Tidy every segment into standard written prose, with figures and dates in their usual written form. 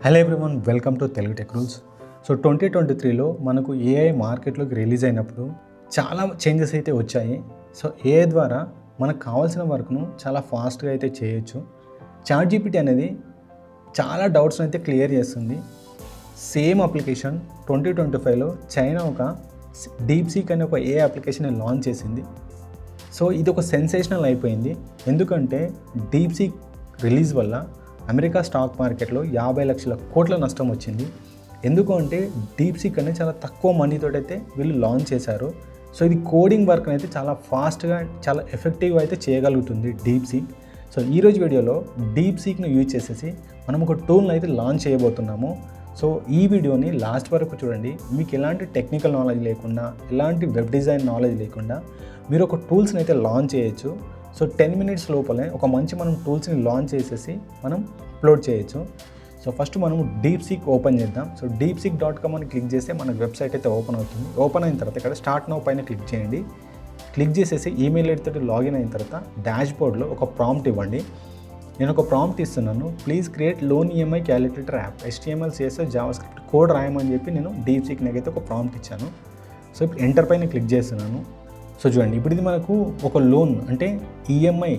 Hello everyone, welcome to Telugu tech rules. So 2023లో మనకు AI మార్కెట్లోకి రిలీజ్ అయినప్పుడు చాలా చేంజెస్ అయితే వచ్చాయి. సో ఏఐ ద్వారా మనకు కావాల్సిన వర్క్ను చాలా ఫాస్ట్గా అయితే చేయొచ్చు. చాట్‌జీపీటీ అనేది చాలా డౌట్స్ని అయితే క్లియర్ చేస్తుంది. సేమ్ అప్లికేషన్ 2025లో చైనా ఒక డీప్‌సీక్ అనే ఒక ఏఐ అప్లికేషన్ లాంచ్ చేసింది. సో ఇది ఒక సెన్సేషనల్ అయిపోయింది. ఎందుకంటే డీప్‌సీక్ రిలీజ్ వల్ల అమెరికా స్టాక్ మార్కెట్లో 50 లక్షల కోట్ల నష్టం వచ్చింది. ఎందుకు అంటే డీప్‌సీక్ అనేది చాలా తక్కువ మనీతో అయితే వీళ్ళు లాంచ్ చేశారు. సో ఇది కోడింగ్ వర్క్ అయితే చాలా ఫాస్ట్గా చాలా ఎఫెక్టివ్గా అయితే చేయగలుగుతుంది డీప్‌సీక్. సో ఈరోజు వీడియోలో డీప్‌సీక్ను యూజ్ చేసేసి మనం ఒక టూల్ని అయితే లాంచ్ చేయబోతున్నాము. సో ఈ వీడియోని లాస్ట్ వరకు చూడండి. మీకు ఎలాంటి టెక్నికల్ నాలెడ్జ్ లేకుండా, ఎలాంటి వెబ్ డిజైన్ నాలెడ్జ్ లేకుండా మీరు ఒక టూల్స్ని అయితే లాంచ్ చేయొచ్చు. సో 10 మినిట్స్ లోపలే ఒక మంచి మనం టూల్స్ని లాంచ్ చేసేసి మనం అప్లోడ్ చేయొచ్చు. సో ఫస్ట్ మనము డీప్‌సీక్ ఓపెన్ చేద్దాం. సో deepseek.com అని క్లిక్ చేస్తే మనకు వెబ్సైట్ అయితే ఓపెన్ అవుతుంది. ఓపెన్ అయిన తర్వాత ఇక్కడ స్టార్ట్ నౌ పైన క్లిక్ చేయండి. క్లిక్ చేసేసి ఈమెయిల్ ఐడి తోటి లాగిన్ అయిన తర్వాత డాష్బోర్డ్లో ఒక ప్రాంప్ట్ ఇవ్వండి. నేను ఒక ప్రాంప్ట్ ఇస్తున్నాను. Please create loan EMI calculator app, HTML, CSS, JavaScript code రాయమని చెప్పి నేను డీప్‌సీక్ నాకైతే ఒక ప్రాంప్ట్ ఇచ్చాను. సో ఇప్పుడు ఎంటర్ పైన క్లిక్ చేస్తున్నాను. సో చూడండి, ఇప్పుడు ఇది మనకు ఒక లోన్ అంటే EMI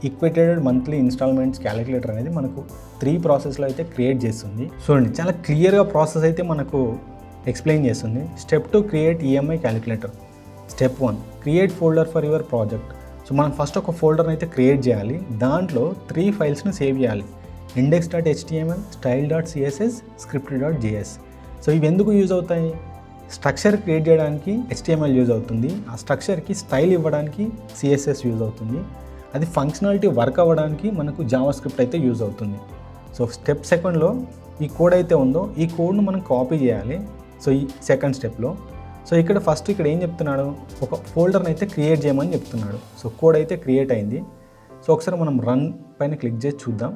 equated monthly installments calculator అనేది మనకు 3 ప్రాసెస్లో అయితే క్రియేట్ చేస్తుంది. చూడండి, చాలా క్లియర్గా ప్రాసెస్ అయితే మనకు ఎక్స్ప్లెయిన్ చేస్తుంది. Step 2 create EMI calculator. Step 1 create folder for your project. So మనం ఫస్ట్ ఒక ఫోల్డర్ని అయితే క్రియేట్ చేయాలి. దాంట్లో 3 ఫైల్స్ని సేవ్ చేయాలి. index.html, style.css, script.js. సో ఇవి ఎందుకు యూజ్ అవుతాయి? స్ట్రక్చర్ క్రియేట్ చేయడానికి HTML యూజ్ అవుతుంది. ఆ స్ట్రక్చర్కి స్టైల్ ఇవ్వడానికి CSS యూజ్ అవుతుంది. అది ఫంక్షనాలిటీ వర్క్ అవ్వడానికి మనకు జావాస్క్రిప్ట్ అయితే యూజ్ అవుతుంది. సో స్టెప్ 2లో ఈ కోడ్ అయితే ఉందో ఈ కోడ్ను మనం కాపీ చేయాలి. సో ఈ సెకండ్ స్టెప్లో సో ఇక్కడ ఏం చెప్తున్నాడు, ఒక ఫోల్డర్ని అయితే క్రియేట్ చేయమని చెప్తున్నాడు. సో కోడ్ అయితే క్రియేట్ అయింది. సో ఒకసారి మనం రన్ పైన క్లిక్ చేసి చూద్దాం.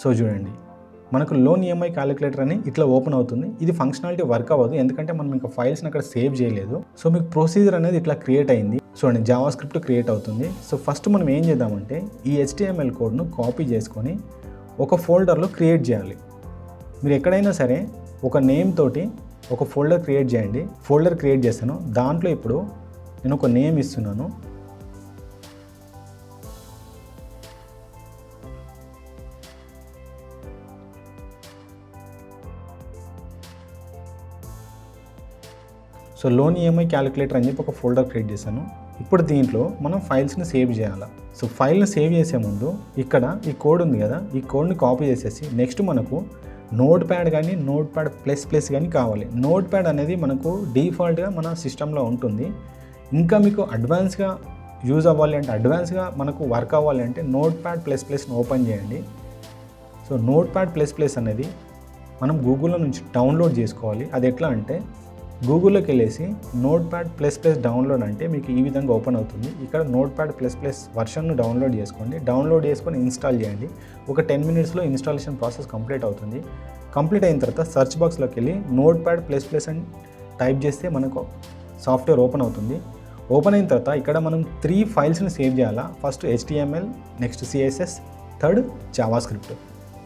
సో చూడండి, మనకు లోన్ ఈఎంఐ క్యాలిక్యులేటర్ అని ఇట్లా ఓపెన్ అవుతుంది. ఇది ఫంక్షనాలిటీ వర్క్ అవ్వదు, ఎందుకంటే మనం ఇంకా ఫైల్స్ని అక్కడ సేవ్ చేయలేదు. సో మీకు ప్రొసీజర్ అనేది ఇట్లా క్రియేట్ అయింది. చూడండి, జావాస్క్రిప్ట్ క్రియేట్ అవుతుంది. సో ఫస్ట్ మనం ఏం చేద్దామంటే ఈ HTML కోడ్ను కాపీ చేసుకొని ఒక ఫోల్డర్లో క్రియేట్ చేయాలి. మీరు ఎక్కడైనా సరే ఒక నేమ్ తోటి ఒక ఫోల్డర్ క్రియేట్ చేయండి. ఫోల్డర్ క్రియేట్ చేస్తాను. దాంట్లో ఇప్పుడు నేను ఒక నేమ్ ఇస్తున్నాను. సో లోన్ ఈఎంఐ క్యాలిక్యులేటర్ అని చెప్పి ఒక ఫోల్డర్ క్రియేట్ చేశాను. ఇప్పుడు దీంట్లో మనం ఫైల్స్ని సేవ్ చేయాలి. సో ఫైల్ని సేవ్ చేసే ముందు ఇక్కడ ఈ కోడ్ ఉంది కదా, ఈ కోడ్ని కాపీ చేసేసి నెక్స్ట్ మనకు నోట్ ప్యాడ్ కానీ నోట్ ప్యాడ్ ప్లస్ కానీ కావాలి. నోట్ ప్యాడ్ అనేది మనకు డిఫాల్ట్గా మన సిస్టంలో ఉంటుంది. ఇంకా మీకు అడ్వాన్స్గా యూజ్ అవ్వాలి అంటే, అడ్వాన్స్గా మనకు వర్క్ అవ్వాలి అంటే నోట్ ప్యాడ్ ప్లస్ని ఓపెన్ చేయండి. సో నోట్ ప్యాడ్ ప్లస్ అనేది మనం గూగుల్లో నుంచి డౌన్లోడ్ చేసుకోవాలి. అది ఎట్లా అంటే గూగుల్లోకి వెళ్ళేసి నోట్ ప్యాడ్ ప్లస్ డౌన్లోడ్ అంటే మీకు ఈ విధంగా ఓపెన్ అవుతుంది. ఇక్కడ నోట్ ప్యాడ్ ప్లస్ వర్షన్ను డౌన్లోడ్ చేసుకోండి. డౌన్లోడ్ చేసుకొని ఇన్స్టాల్ చేయండి. ఒక 10 మినిట్స్లో ఇన్స్టాలేషన్ ప్రాసెస్ కంప్లీట్ అవుతుంది. కంప్లీట్ అయిన తర్వాత సెర్చ్ బాక్స్లోకి వెళ్ళి నోట్ ప్యాడ్ ప్లస్ అని టైప్ చేస్తే మనకు సాఫ్ట్వేర్ ఓపెన్ అవుతుంది. ఓపెన్ అయిన తర్వాత ఇక్కడ మనం 3 ఫైల్స్ని సేవ్ చేయాలా. First HTML, next CSS, third JavaScript.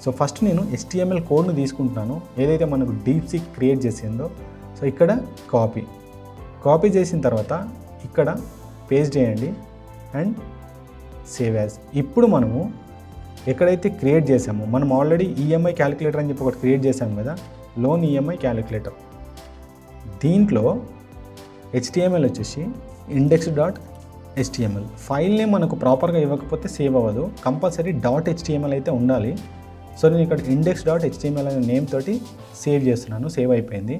So first నేను HTML కోడ్ను తీసుకుంటున్నాను, ఏదైతే మనకు డీప్‌సీక్ క్రియేట్ చేసిందో. సో ఇక్కడ కాపీ చేసిన తర్వాత ఇక్కడ పేస్ట్ చేయండి అండ్ సేవ్ యాజ్. ఇప్పుడు మనము ఎక్కడైతే క్రియేట్ చేసామో, మనం ఆల్రెడీ ఈఎంఐ క్యాలిక్యులేటర్ అని చెప్పి ఒకటి క్రియేట్ చేసాము కదా, లోన్ ఈఎంఐ క్యాలిక్యులేటర్. దీంట్లో HTML వచ్చేసి index.html. ఫైల్నే మనకు ప్రాపర్గా ఇవ్వకపోతే సేవ్ అవ్వదు. కంపల్సరీ .html అయితే ఉండాలి. సో నేను ఇక్కడ index.html అనే నేమ్ తోటి సేవ్ చేస్తున్నాను. సేవ్ అయిపోయింది.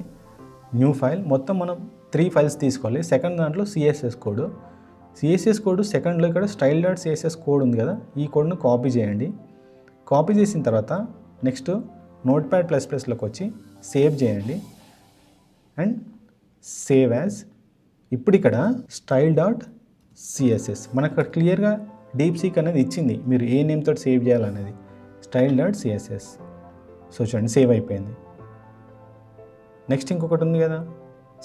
New file. మొత్తం మనం 3 ఫైల్స్ తీసుకోవాలి. సెకండ్ దాంట్లో CSS కోడ్, సెకండ్లో ఇక్కడ style.css కోడ్ ఉంది కదా, ఈ కోడ్ను కాపీ చేయండి. కాపీ చేసిన తర్వాత నెక్స్ట్ నోట్ ప్యాడ్ ప్లస్లోకి వచ్చి సేవ్ చేయండి అండ్ సేవ్ యాజ్. ఇప్పుడు ఇక్కడ style.css మనకు అక్కడ క్లియర్గా డీప్‌సీక్ అనేది ఇచ్చింది, మీరు ఏ నేమ్ తోటి సేవ్ చేయాలనేది. style.css. సో చూడండి, సేవ్ అయిపోయింది. నెక్స్ట్ ఇంకొకటి ఉంది కదా,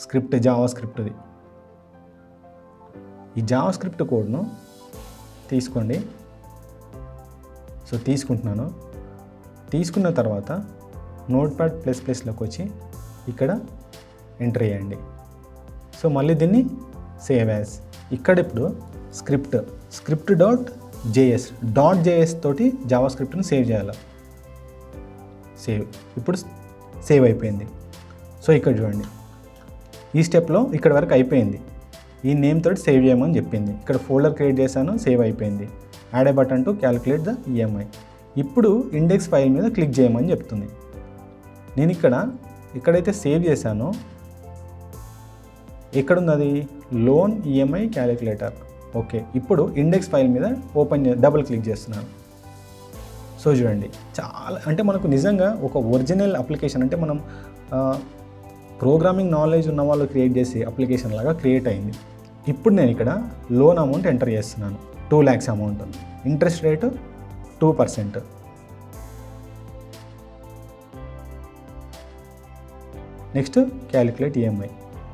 స్క్రిప్ట్, జావాస్క్రిప్ట్ది. ఈ జావాస్క్రిప్ట్ కోడ్ను తీసుకోండి. సో తీసుకుంటున్నాను. తీసుకున్న తర్వాత notepad++లోకి వచ్చి ఇక్కడ ఎంటర్ చేయండి. సో మళ్ళీ దీన్ని సేవ్ యాజ్. ఇక్కడ ఇప్పుడు script.js తోటి జావా స్క్రిప్ట్ని సేవ్ చేయాలి. ఇప్పుడు సేవ్ అయిపోయింది. సో ఇక్కడ చూడండి, ఈ స్టెప్లో ఇక్కడ వరకు అయిపోయింది. ఈ నేమ్ తోటి సేవ్ చేయమని చెప్పింది. ఇక్కడ ఫోల్డర్ క్రియేట్ చేశాను, సేవ్ అయిపోయింది. Add A button to calculate the EMI. ఇప్పుడు ఇండెక్స్ ఫైల్ మీద క్లిక్ చేయమని చెప్తుంది. నేను ఇక్కడైతే సేవ్ చేశానో ఎక్కడున్నది లోన్ ఈఎంఐ క్యాలిక్యులేటర్. ఓకే, ఇప్పుడు ఇండెక్స్ ఫైల్ మీద డబుల్ క్లిక్ చేస్తున్నాను. సో చూడండి, చాలా అంటే మనకు నిజంగా ఒక ఒరిజినల్ అప్లికేషన్, అంటే మనం ప్రోగ్రామింగ్ నాలెడ్జ్ ఉన్న వాళ్ళు క్రియేట్ చేసే అప్లికేషన్ లాగా క్రియేట్ అయింది. ఇప్పుడు నేను ఇక్కడ లోన్ అమౌంట్ ఎంటర్ చేస్తున్నాను, 2 lakhs amount, interest rate 2%. Next calculate EMI.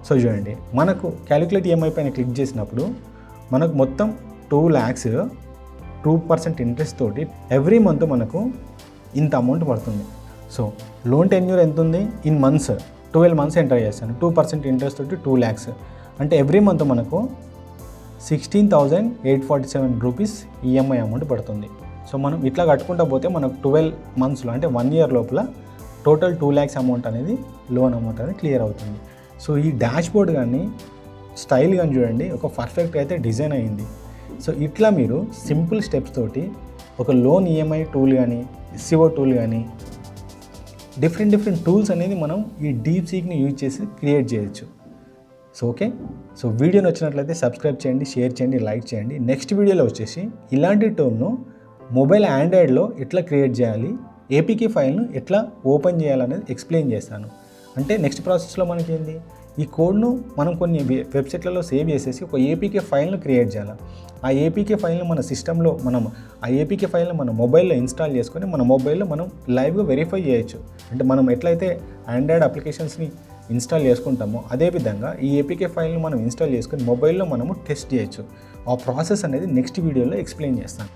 So చూడండి, మనకు క్యాలిక్యులేట్ ఈఎంఐ పైన క్లిక్ చేసినప్పుడు మనకు మొత్తం 2 lakhs 2% ఇంట్రెస్ట్ తోటి ఎవ్రీ మంత్ మనకు ఇంత అమౌంట్ పడుతుంది. సో లోన్ టెన్యూర్ ఎంత ఉంది, ఇన్ మంత్స్ 12 months ఎంటర్ చేస్తాను. 2% ఇంట్రెస్ట్ తోటి 2 lakhs అంటే ఎవ్రీ మంత్ మనకు 16,847 రూపీస్ ఈఎంఐ అమౌంట్ పడుతుంది. సో మనం ఇట్లా కట్టుకుంటూ పోతే మనకు 12 monthsలో అంటే 1 year లోపల టోటల్ 2 lakhs అమౌంట్ అనేది లోన్ అమౌంట్ అనేది క్లియర్ అవుతుంది. సో ఈ డాష్ బోర్డ్ కానీ స్టైల్ కానీ చూడండి, ఒక పర్ఫెక్ట్ అయితే డిజైన్ అయ్యింది. సో ఇట్లా మీరు సింపుల్ స్టెప్స్ తోటి ఒక లోన్ ఈఎంఐ టూల్ కానీ, SEO టూల్ కానీ, డిఫరెంట్ టూల్స్ అనేది మనం ఈ DeepSeekని యూజ్ చేసి క్రియేట్ చేయొచ్చు. సో ఓకే, సో వీడియో నచ్చినట్లయితే సబ్స్క్రైబ్ చేయండి, షేర్ చేయండి, లైక్ చేయండి. నెక్స్ట్ వీడియోలో వచ్చేసి ఇలాంటి టూల్ను మొబైల్ ఆండ్రాయిడ్లో ఎట్లా క్రియేట్ చేయాలి, APK ఫైల్ను ఎట్లా ఓపెన్ చేయాలనేది ఎక్స్ప్లెయిన్ చేస్తాను. అంటే నెక్స్ట్ ప్రాసెస్లో మనకి ఏంది, ఈ కోడ్ను మనం కొన్ని వెబ్సైట్లలో సేవ్ చేసేసి ఒక APK ఫైల్ను క్రియేట్ చేయాలి. ఆ APK ఫైల్ను మన సిస్టంలో ఆ APK ఫైల్ను మన మొబైల్లో ఇన్స్టాల్ చేసుకొని మన మొబైల్లో మనం లైవ్గా వెరిఫై చేయొచ్చు. అంటే మనం ఎట్లయితే ఆండ్రాయిడ్ అప్లికేషన్స్ని ఇన్స్టాల్ చేసుకుంటామో అదేవిధంగా ఈ APK ఫైల్ను మనం ఇన్స్టాల్ చేసుకొని మొబైల్లో మనము టెస్ట్ చేయొచ్చు. ఆ ప్రాసెస్ అనేది నెక్స్ట్ వీడియోలో ఎక్స్ప్లెయిన్ చేస్తాను.